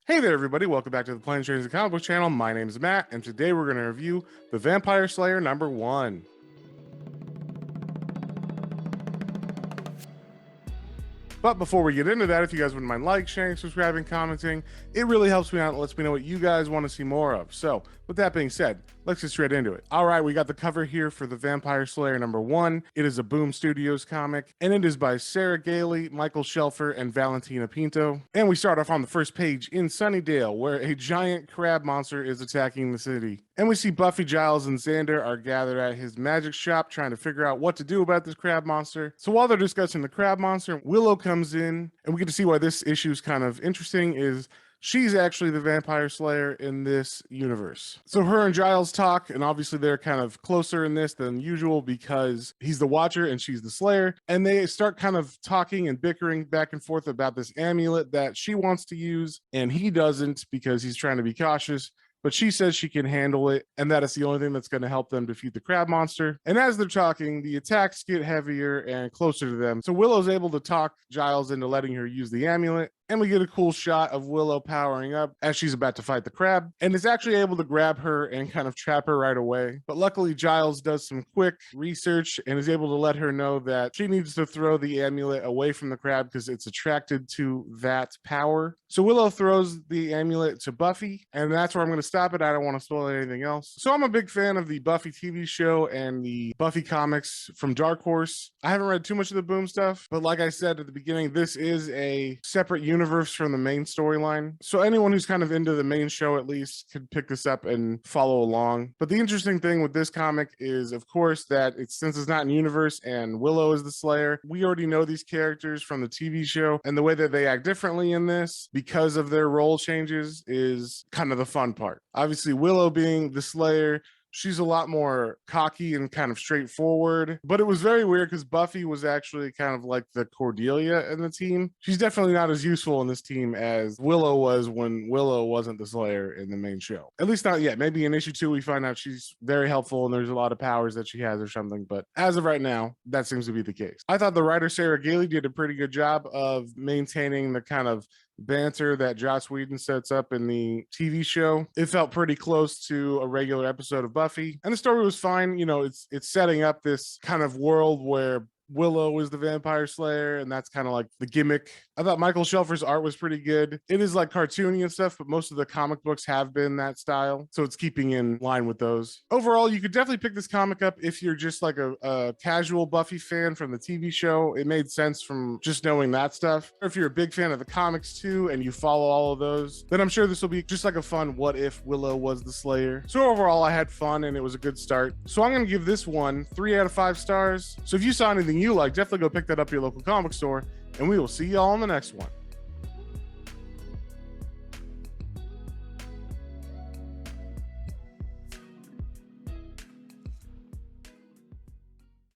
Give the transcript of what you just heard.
Hey there, everybody. Welcome back to the Planes, Trains, and Comic Book channel. My name is Matt, and today we're going to review The Vampire Slayer #1. But before we get into that, if you guys wouldn't mind sharing, subscribing, commenting, it really helps me out and lets me know what you guys want to see more of. So, with that being said, let's get straight into it. All right, we got the cover here for The Vampire Slayer #1. It is a Boom Studios comic, and it is by Sarah Gailey, Michael Shelfer, and Valentina Pinto. And we start off on the first page in Sunnydale, where a giant crab monster is attacking the city. And we see Buffy, Giles, and Xander are gathered at his magic shop trying to figure out what to do about this crab monster. So while they're discussing the crab monster, Willow comes in, and we get to see why this issue is kind of interesting is she's actually the Vampire Slayer in this universe. So her and Giles talk, and obviously they're kind of closer in this than usual because he's the Watcher and she's the Slayer. And they start kind of talking and bickering back and forth about this amulet that she wants to use, and he doesn't because he's trying to be cautious. But she says she can handle it, and that is the only thing that's going to help them defeat the crab monster. And as they're talking, the attacks get heavier and closer to them. So Willow's able to talk Giles into letting her use the amulet. And we get a cool shot of Willow powering up as she's about to fight the crab, and is actually able to grab her and kind of trap her right away. But luckily, Giles does some quick research and is able to let her know that she needs to throw the amulet away from the crab because it's attracted to that power. So Willow throws the amulet to Buffy, and that's where I'm going to stop it. I don't want to spoil anything else. So I'm a big fan of the Buffy TV show and the Buffy comics from Dark Horse. I haven't read too much of the Boom stuff, but like I said at the beginning, this is a separate universe from the main storyline. So anyone who's kind of into the main show at least could pick this up and follow along. But the interesting thing with this comic is, of course, that since it's not in universe and Willow is the Slayer, we already know these characters from the TV show, and the way that they act differently in this because of their role changes is kind of the fun part. Obviously, Willow being the Slayer, she's a lot more cocky and kind of straightforward, but it was very weird because Buffy was actually kind of like the Cordelia in the team. She's definitely not as useful in this team as Willow was when Willow wasn't the Slayer in the main show. At least not yet. Maybe in issue 2 we find out she's very helpful and there's a lot of powers that she has or something, but as of right now, that seems to be the case. I thought the writer Sarah Gailey did a pretty good job of maintaining the kind of banter that Joss Whedon sets up in the TV show. It felt pretty close to a regular episode of Buffy, and the story was fine. You know, it's setting up this kind of world where Willow is the Vampire Slayer, and that's kind of like the gimmick. I thought Michael Shelfer's art was pretty good. It is like cartoony and stuff, but most of the comic books have been that style, so it's keeping in line with those. Overall, you could definitely pick this comic up if you're just like a casual Buffy fan from the TV show. It made sense from just knowing that stuff. Or if you're a big fan of the comics too, and you follow all of those, then I'm sure this will be just like a fun what if Willow was the Slayer. So overall, I had fun and it was a good start. So I'm going to give this one 3 out of 5 stars. So if you saw anything you like, definitely go pick that up at your local comic store, and we will see y'all in the next one.